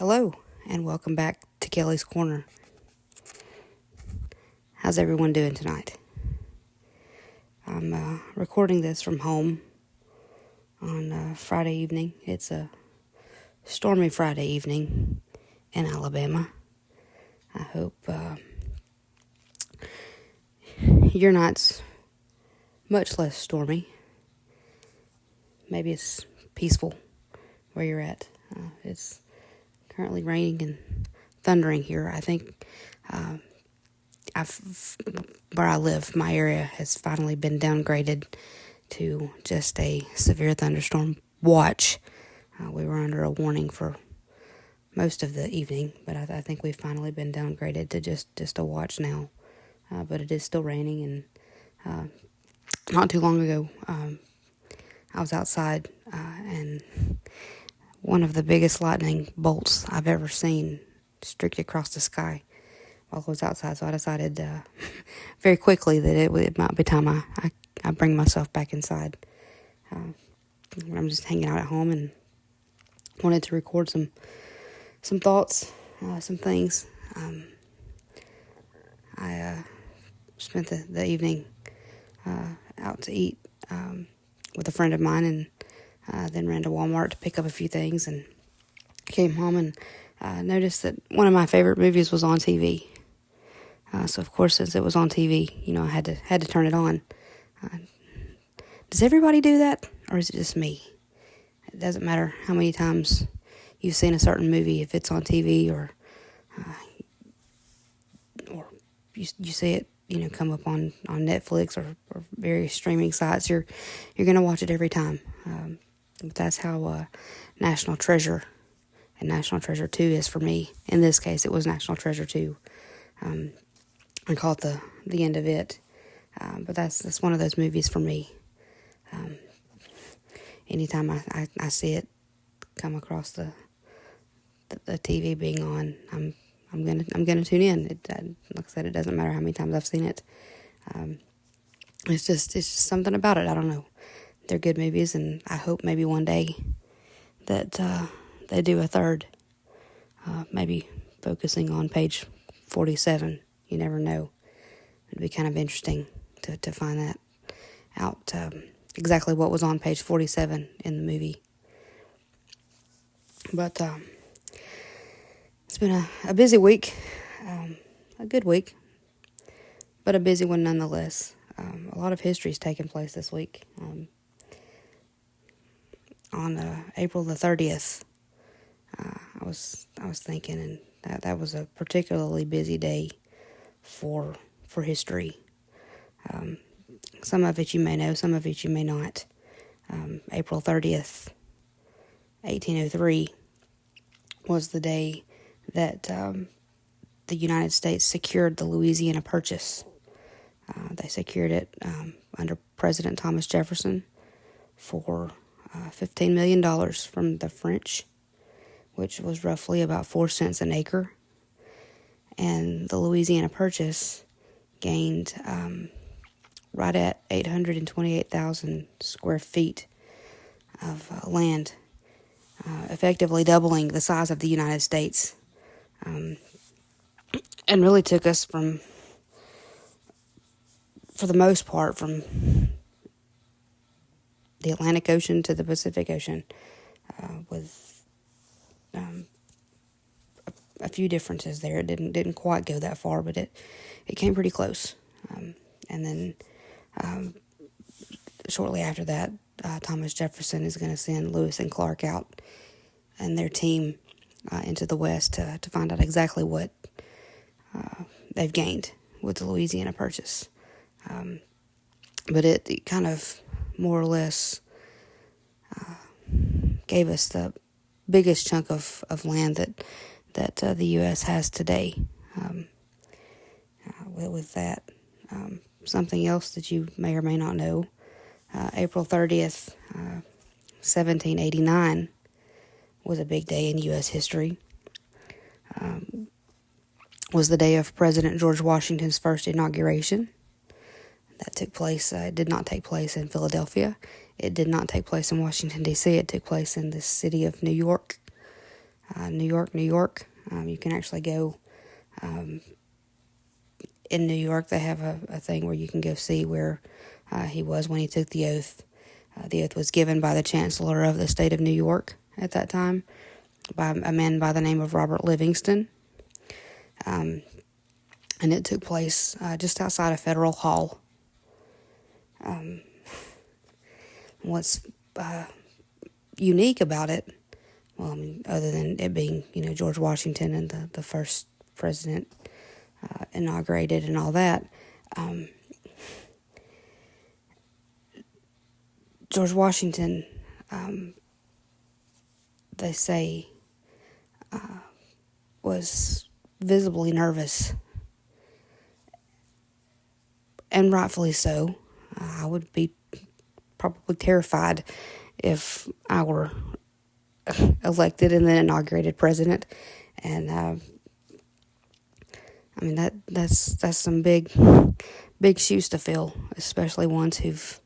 Hello, and welcome back to Kelly's Corner. How's everyone doing tonight? I'm recording this from home on Friday evening. It's a stormy Friday evening in Alabama. I hope your night's much less stormy. Maybe it's peaceful where you're at. It's currently raining and thundering here. I think where I live, my area has finally been downgraded to just a severe thunderstorm watch. We were under a warning for most of the evening, but I think we've finally been downgraded to just a watch now. But it is still raining, and not too long ago, I was outside, and one of the biggest lightning bolts I've ever seen streaked across the sky while I was outside. So I decided very quickly that it might be time I bring myself back inside. I'm just hanging out at home and wanted to record some thoughts, some things. I spent the evening out to eat with a friend of mine, and then ran to Walmart to pick up a few things, and came home and noticed that one of my favorite movies was on TV. So of course, since it was on TV, I had to turn it on. Does everybody do that, or is it just me? It doesn't matter how many times you've seen a certain movie, if it's on TV or you see it, come up on Netflix or various streaming sites. You're gonna watch it every time. But that's how National Treasure and National Treasure 2 is for me. In this case, it was National Treasure 2. I caught the end of it, but that's one of those movies for me. Anytime I see it come across the TV being on, I'm gonna tune in. Like I said, it doesn't matter how many times I've seen it. It's just something about it. I don't know. They're good movies, and I hope maybe one day that they do a third, maybe focusing on page 47. You never know. It'd be kind of interesting to find that out, exactly what was on page 47 in the movie. But it's been a busy week, a good week, but a busy one nonetheless. A lot of history's taken place this week. On April the 30th, I was thinking, and that was a particularly busy day for history. Some of it you may know, some of it you may not. April 30th, 1803 was the day that the United States secured the Louisiana Purchase. They secured it under President Thomas Jefferson for $15 million from the French, which was roughly about 4 cents an acre. And the Louisiana Purchase gained right at 828,000 square feet of land, effectively doubling the size of the United States, and really took us for the most part, from the Atlantic Ocean to the Pacific Ocean, with a few differences there. It didn't quite go that far, but it came pretty close. And then shortly after that, Thomas Jefferson is going to send Lewis and Clark out and their team into the West to find out exactly what they've gained with the Louisiana Purchase. But it kind of more or less gave us the biggest chunk of land that the U.S. has today. With that, something else that you may or may not know, April 30th, 1789 was a big day in U.S. history. Was the day of President George Washington's first inauguration. That took place, it did not take place in Philadelphia. It did not take place in Washington, D.C. It took place in the city of New York. New York, New York. You can actually go in New York. They have a thing where you can go see where he was when he took the oath. The oath was given by the Chancellor of the state of New York at that time, by a man by the name of Robert Livingston. And it took place just outside of Federal Hall. What's unique about it, well, I mean, other than it being, George Washington and the first president inaugurated and all that, George Washington, they say, was visibly nervous, and rightfully so. I would be probably terrified if I were elected and then inaugurated president, and I mean that's some big shoes to fill, especially ones who've,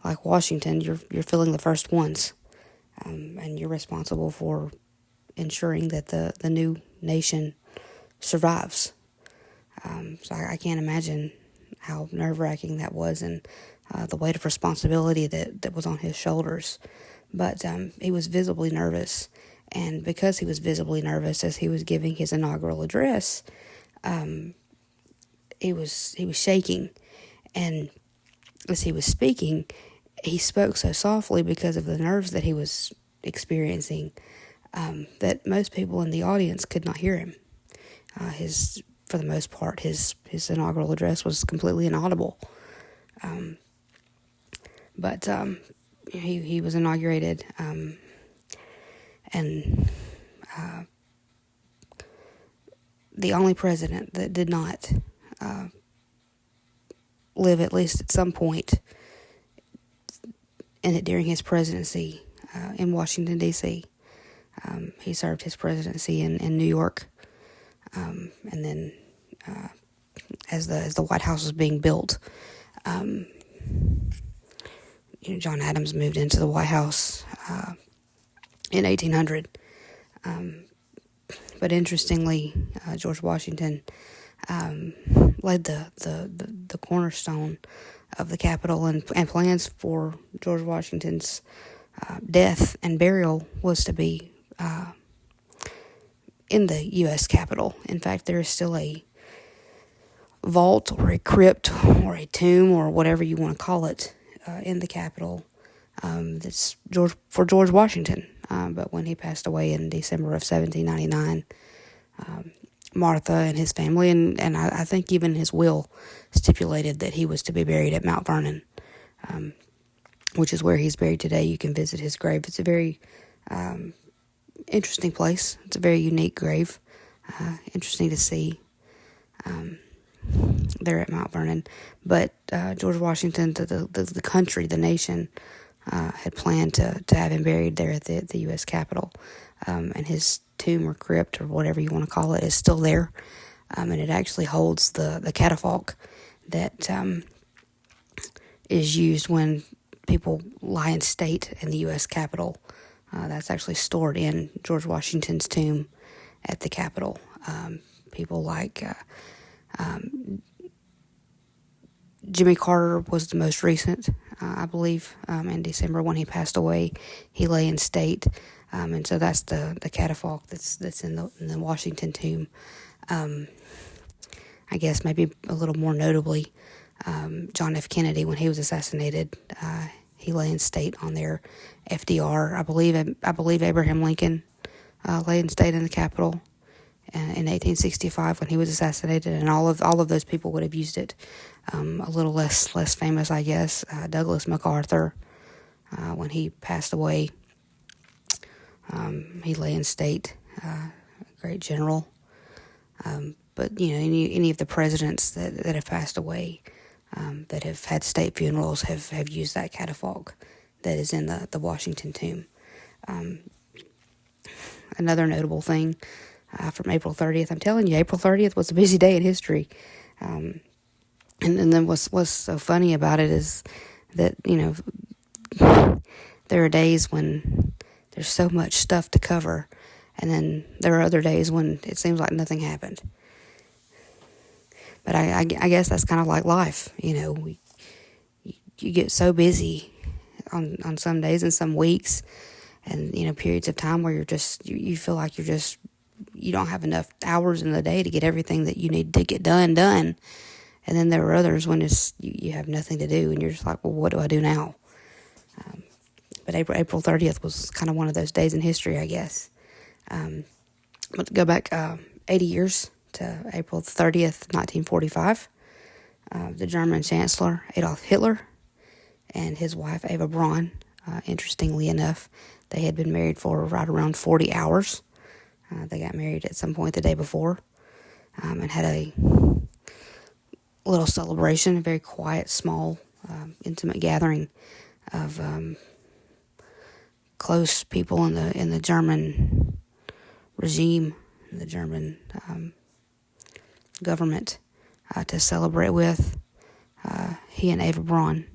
like Washington, you're filling the first ones, and you're responsible for ensuring that the new nation survives. So I can't imagine how nerve-wracking that was, and the weight of responsibility that was on his shoulders. But he was visibly nervous, and because he was visibly nervous as he was giving his inaugural address, he was shaking, and as he was speaking, he spoke so softly because of the nerves that he was experiencing, that most people in the audience could not hear him. For the most part, his inaugural address was completely inaudible. But he was inaugurated, and the only president that did not live, at least at some point in it during his presidency, in Washington, D.C. He served his presidency in New York, and then as the White House was being built, John Adams moved into the White House in 1800. But interestingly, George Washington laid the cornerstone of the Capitol, and plans for George Washington's death and burial was to be in the U.S. Capitol. In fact, there is still a vault or a crypt or a tomb or whatever you want to call it in the Capitol that's for George Washington. But when he passed away in December of 1799, Martha and his family, and I think even his will, stipulated that he was to be buried at Mount Vernon, which is where he's buried today. You can visit his grave. It's a very interesting place. It's a very unique grave. Interesting to see there at Mount Vernon. But George Washington, the country, the nation, had planned to have him buried there at the U.S. Capitol. And his tomb or crypt or whatever you want to call it is still there. And it actually holds the catafalque that is used when people lie in state in the U.S. Capitol. That's actually stored in George Washington's tomb at the Capitol. People like Jimmy Carter was the most recent, I believe, in December when he passed away. He lay in state, and so that's the catafalque that's in the Washington tomb. I guess maybe a little more notably, John F. Kennedy, when he was assassinated, he lay in state on there. FDR, I believe Abraham Lincoln lay in state in the Capitol in 1865 when he was assassinated, and all of those people would have used it. A little less famous, I guess, Douglas MacArthur, when he passed away, he lay in state, a great general. But any of the presidents that have passed away, that have had state funerals, have used that catafalque that is in the Washington tomb. Another notable thing from April 30th, I'm telling you, April 30th was a busy day in history. And then what's so funny about it is that, there are days when there's so much stuff to cover, And then there are other days when it seems like nothing happened. But I guess that's kind of like life. You get so busy on some days and some weeks, and periods of time where you feel like you don't have enough hours in the day to get everything that you need to get done. And then there are others when you have nothing to do, and you're just like, well, what do I do now? But April 30th was kind of one of those days in history, I guess. But to go back 80 years to April 30th, 1945, the German Chancellor Adolf Hitler and his wife Eva Braun, interestingly enough, they had been married for right around 40 hours. They got married at some point the day before, and had a little celebration, a very quiet, small, intimate gathering of close people in the German regime, the German government, to celebrate with. He and Eva Braun,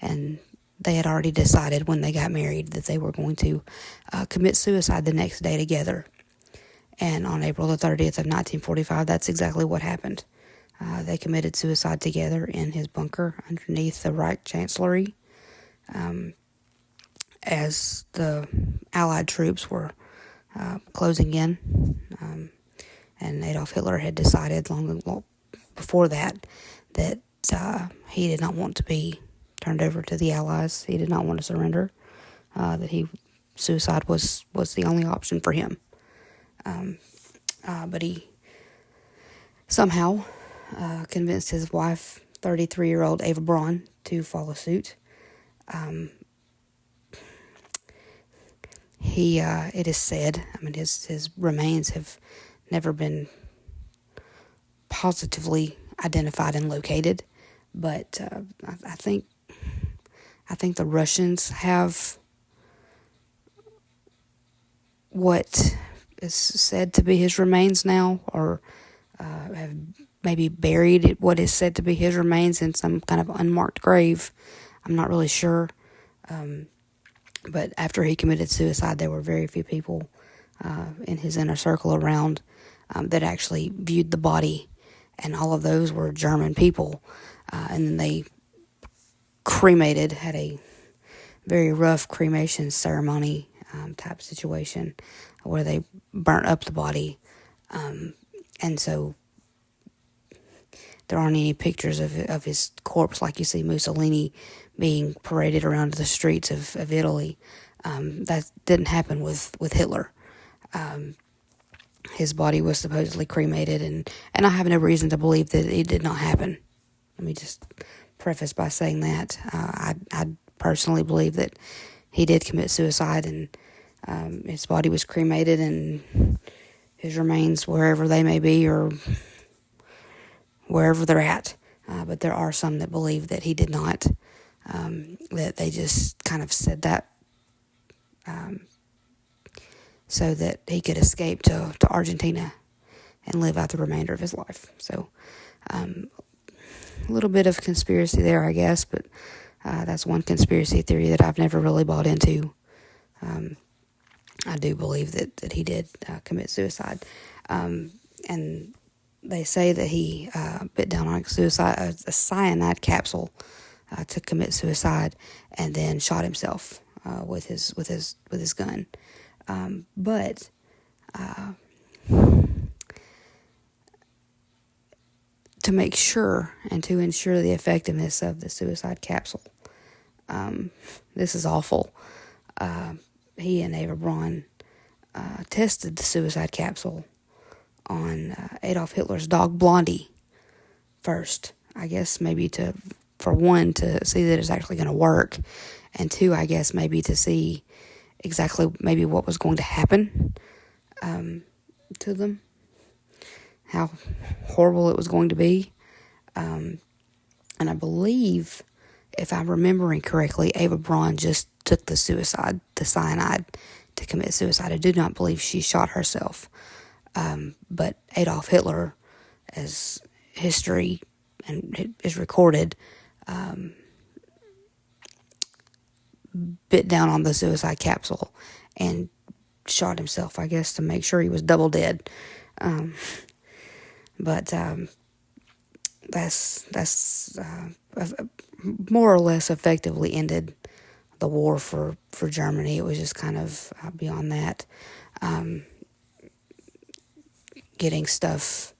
and they had already decided when they got married that they were going to commit suicide the next day together. And on April the 30th of 1945, that's exactly what happened. They committed suicide together in his bunker underneath the Reich Chancellery, as the Allied troops were closing in. And Adolf Hitler had decided long before that he did not want to be turned over to the Allies. He did not want to surrender. Suicide was the only option for him. But he somehow convinced his wife, 33-year-old Eva Braun, to follow suit. It is said, his remains have never been positively identified and located, but I think the Russians have what is said to be his remains now, or have maybe buried what is said to be his remains in some kind of unmarked grave. I'm not really sure. But after he committed suicide, there were very few people in his inner circle around that actually viewed the body, and all of those were German people. And then they had a very rough cremation ceremony type situation where they burnt up the body. And so there aren't any pictures of his corpse like you see Mussolini being paraded around the streets of Italy. That didn't happen with Hitler. His body was supposedly cremated, and I have no reason to believe that it did not happen. Let me just preface by saying that. I personally believe that he did commit suicide, and his body was cremated, and his remains, wherever they may be or wherever they're at. But there are some that believe that he did not, that they just kind of said that so that he could escape to Argentina and live out the remainder of his life. So a little bit of conspiracy there, I guess, but that's one conspiracy theory that I've never really bought into. I do believe that he did commit suicide. And they say that he bit down on a cyanide capsule to commit suicide, and then shot himself with his gun. But to make sure and to ensure the effectiveness of the suicide capsule, this is awful. He and Eva Braun tested the suicide capsule on Adolf Hitler's dog Blondie first. I guess maybe for one, to see that it's actually going to work, and two, I guess maybe to see exactly maybe what was going to happen to them, how horrible it was going to be. And I believe, if I'm remembering correctly, Eva Braun just took the cyanide to commit suicide. I do not believe she shot herself. But Adolf Hitler, as history and is recorded, bit down on the suicide capsule and shot himself, I guess, to make sure he was double dead. But that's more or less effectively ended the war for Germany. It was just kind of beyond that, getting stuff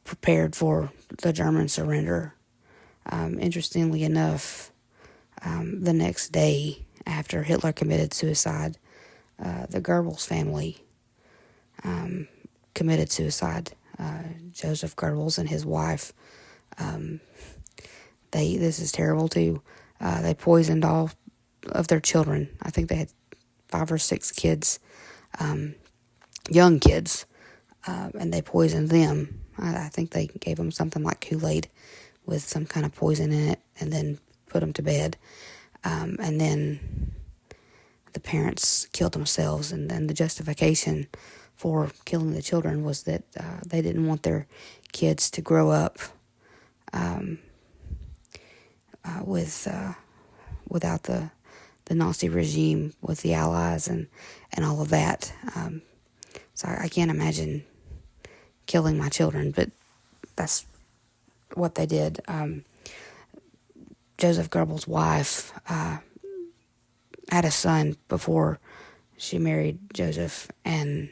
prepared for the German surrender. Interestingly enough, the next day after Hitler committed suicide, the Goebbels family committed suicide. Joseph Goebbels and his wife, this is terrible too. They poisoned all of their children. I think they had 5 or 6 kids, young kids, and they poisoned them. I think they gave them something like Kool-Aid with some kind of poison in it, and then put them to bed. And then the parents killed themselves, and then the justification for killing the children was that they didn't want their kids to grow up without the Nazi regime, with the Allies and all of that. So I can't imagine killing my children, but that's what they did. Joseph Goebbels' wife had a son before she married Joseph, and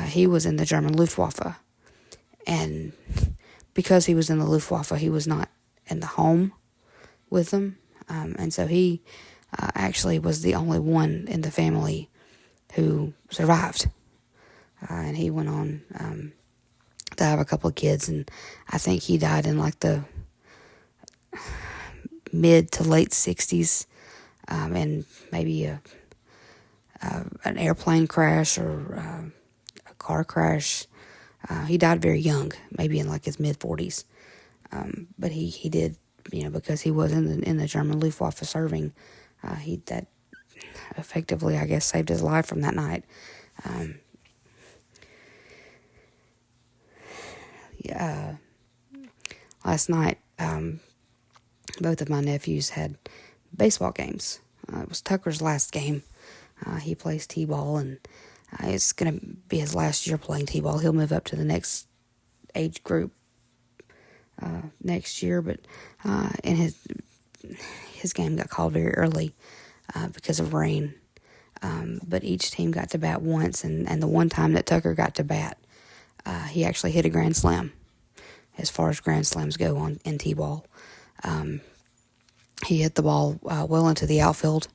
he was in the German Luftwaffe. And because he was in the Luftwaffe, he was not in the home with them. And so he actually was the only one in the family who survived. And he went on to have a couple of kids, and I think he died in like the mid to late 60s, and maybe an airplane crash or a car crash. He died very young, maybe in like his mid 40s. But he did, because he was in the German Luftwaffe serving. That effectively, I guess, saved his life from that night. Last night, both of my nephews had baseball games. It was Tucker's last game. He plays t-ball, and it's going to be his last year playing t-ball. He'll move up to the next age group next year, but in his game got called very early because of rain. But each team got to bat once, and the one time that Tucker got to bat, he actually hit a grand slam, as far as grand slams go in t-ball. He hit the ball well into the outfield,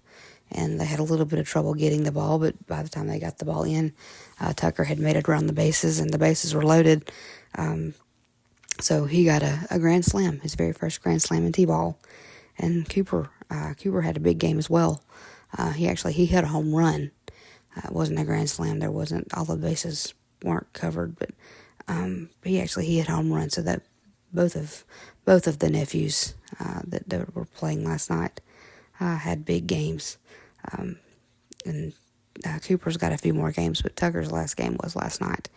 and they had a little bit of trouble getting the ball, but by the time they got the ball in, Tucker had made it around the bases, and the bases were loaded. So he got a grand slam, his very first grand slam in t-ball. And Cooper had a big game as well. He hit a home run. It wasn't a grand slam. All the bases weren't covered, but he hit a home run, so that both of the nephews that were playing last night had big games. And Cooper's got a few more games, but Tucker's last game was last night.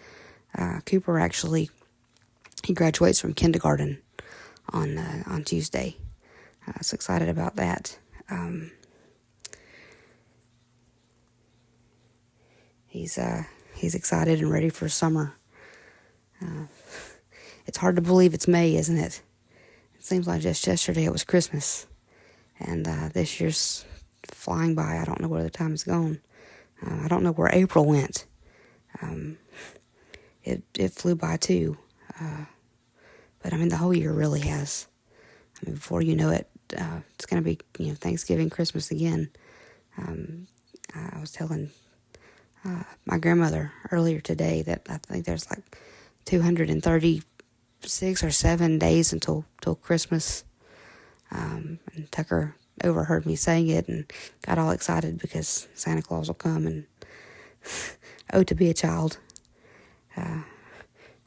Cooper he graduates from kindergarten on Tuesday. I was excited about that. He's excited and ready for summer. It's hard to believe it's May, isn't it? It seems like just yesterday it was Christmas, and this year's flying by. I don't know where the time has gone. I don't know where April went. It flew by too. But the whole year really has. Before you know it, it's going to be, Thanksgiving, Christmas again. I was telling my grandmother earlier today that I think there's like 236 or 7 days until Christmas. And Tucker overheard me saying it and got all excited because Santa Claus will come, and to be a child. I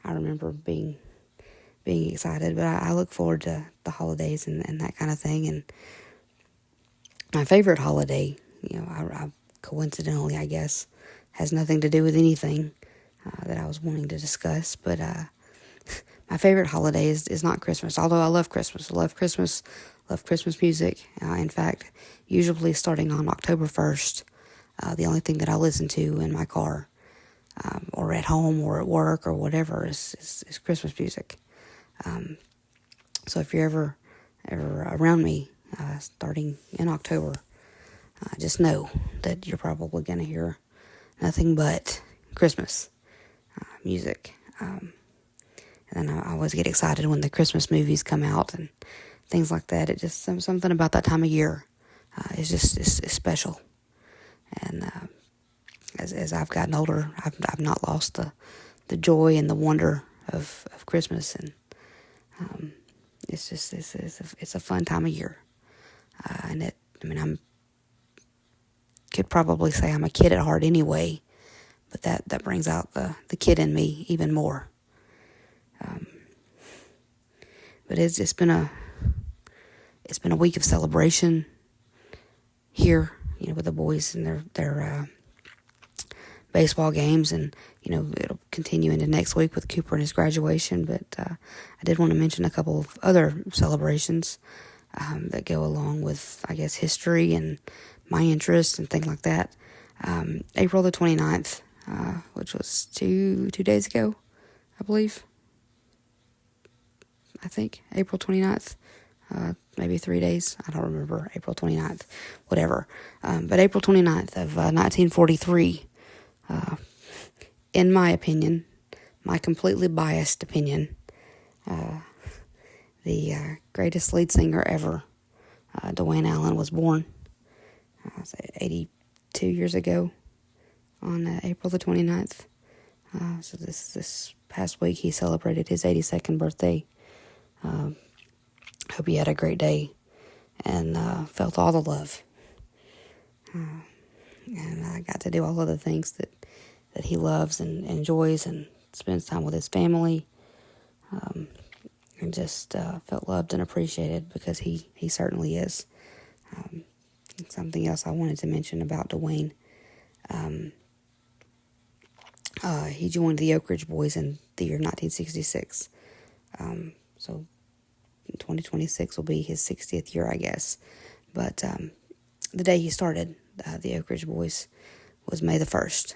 remember being excited, but I look forward to the holidays and that kind of thing. And my favorite holiday, I coincidentally, I guess, has nothing to do with anything that I was wanting to discuss, but my favorite holiday is not Christmas, although I love Christmas. I love Christmas music. In fact, usually starting on October 1st, The only thing that I listen to in my car, or at home or at work or whatever is Christmas music. So if you're ever around me, starting in October, just know that you're probably going to hear nothing but Christmas music. And then I always get excited when the Christmas movies come out and things like that. It just something about that time of year is just is special. And as I've gotten older, I've not lost the joy and the wonder of Christmas, and it's just it's a fun time of year. And I'm could probably say I'm a kid at heart anyway, but that brings out the kid in me even more. But it's been a week of celebration here, with the boys and their baseball games, and it'll continue into next week with Cooper and his graduation. But I did want to mention a couple of other celebrations that go along with, I guess, history and my interests and things like that. April the 29th, which was two days ago, I believe. I think April 29th, maybe 3 days. I don't remember. April 29th, whatever. But April 29th of 1943, in my opinion, my completely biased opinion, the greatest lead singer ever, Dwayne Allen, was born 82 years ago on April the 29th. So this past week he celebrated his 82nd birthday. Hope he had a great day and felt all the love. And I got to do all of the things that he loves and enjoys, and spends time with his family. And just felt loved and appreciated, because he certainly is. Something else I wanted to mention about Dwayne. He joined the Oak Ridge Boys in the year 1966. So 2026 will be his 60th year, I guess. But the day he started the Oak Ridge Boys was May the 1st.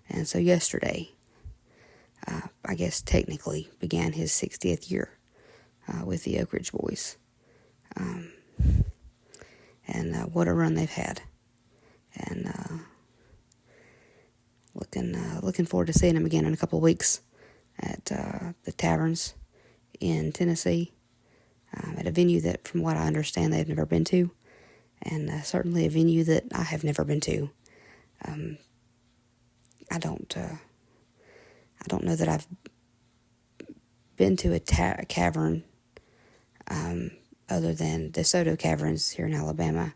And so yesterday, I guess technically began his 60th year with the Oak Ridge Boys. And what a run they've had. And looking forward to seeing him again in a couple of weeks at the Taverns in Tennessee, at a venue that, from what I understand, they've never been to, and certainly a venue that I have never been to. I don't know that I've been to a cavern other than DeSoto Caverns here in Alabama.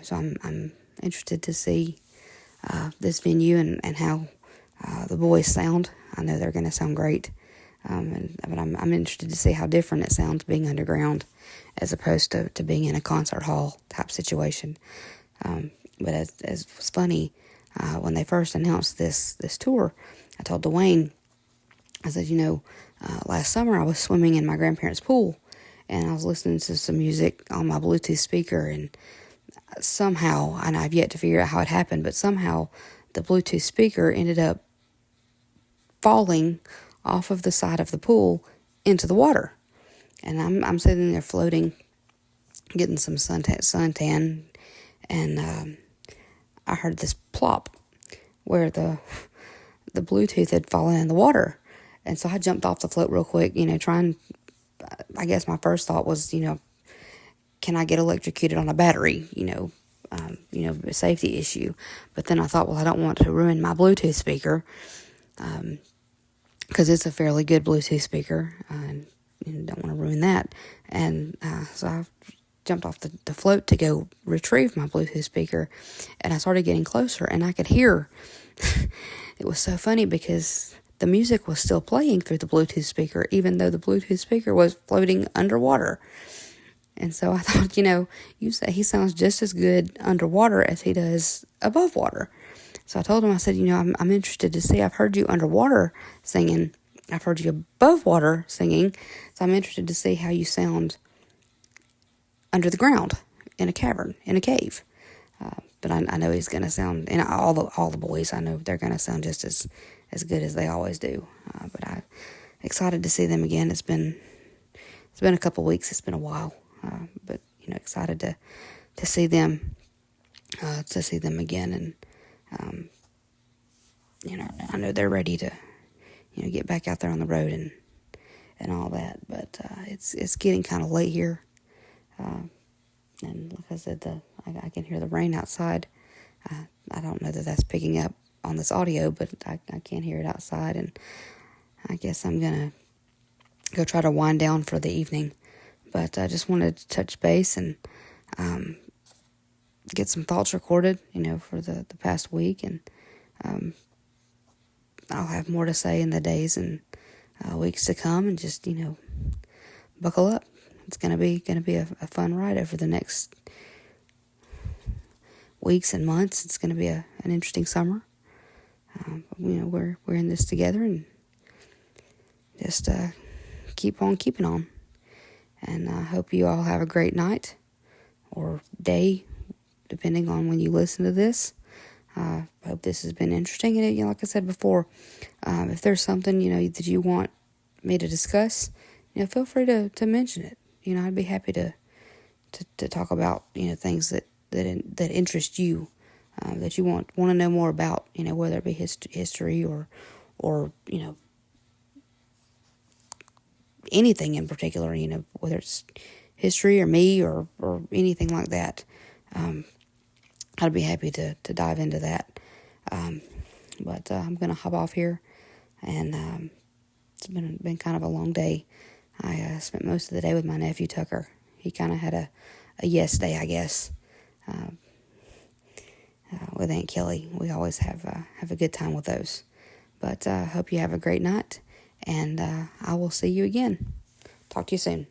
So I'm interested to see this venue and how the boys sound. I know they're going to sound great. But I'm interested to see how different it sounds being underground as opposed to being in a concert hall type situation. But as was funny, when they first announced this tour, I told Dwayne, I said, last summer I was swimming in my grandparents' pool, and I was listening to some music on my Bluetooth speaker, and somehow, and I've yet to figure out how it happened, but somehow the Bluetooth speaker ended up falling off of the side of the pool into the water. And I'm sitting there floating, getting some suntan, and I heard this plop where the Bluetooth had fallen in the water. And so I jumped off the float real quick, trying, I guess my first thought was, can I get electrocuted on a battery, a safety issue. But then I thought, well, I don't want to ruin my Bluetooth speaker, because it's a fairly good Bluetooth speaker, and don't want to ruin that. And so I jumped off the float to go retrieve my Bluetooth speaker, and I started getting closer, and I could hear. It was so funny because the music was still playing through the Bluetooth speaker, even though the Bluetooth speaker was floating underwater. And so I thought, you say he sounds just as good underwater as he does above water. So I told him, I said, I'm interested to see. I've heard you underwater singing. I've heard you above water singing. So I'm interested to see how you sound under the ground, in a cavern, in a cave. but I know he's going to sound, and all the boys, I know they're going to sound just as good as they always do. But I'm excited to see them again. It's been a couple weeks. It's been a while, but excited to see them again, and I know they're ready to get back out there on the road and all that. But it's getting kind of late here, and like I said, I can hear the rain outside. I don't know that that's picking up on this audio, but I can hear it outside, and I guess I'm gonna go try to wind down for the evening. But I just wanted to touch base and get some thoughts recorded, for the past week, and I'll have more to say in the days and weeks to come, and just buckle up. It's gonna be a fun ride over the next weeks and months. It's gonna be an interesting summer. We're in this together, and just keep on keeping on. And I hope you all have a great night or day, depending on when you listen to this. I hope this has been interesting. And like I said before, if there's something that you want me to discuss, feel free to mention it. I'd be happy to talk about things that interest you, that you want to know more about. Whether it be history or anything in particular. Whether it's history or me or anything like that. I'd be happy to dive into that. But I'm going to hop off here, and it's been kind of a long day. I spent most of the day with my nephew Tucker. He kind of had a yes day, I guess. With Aunt Kelly, we always have a good time with those. But I hope you have a great night, and I will see you again. Talk to you soon.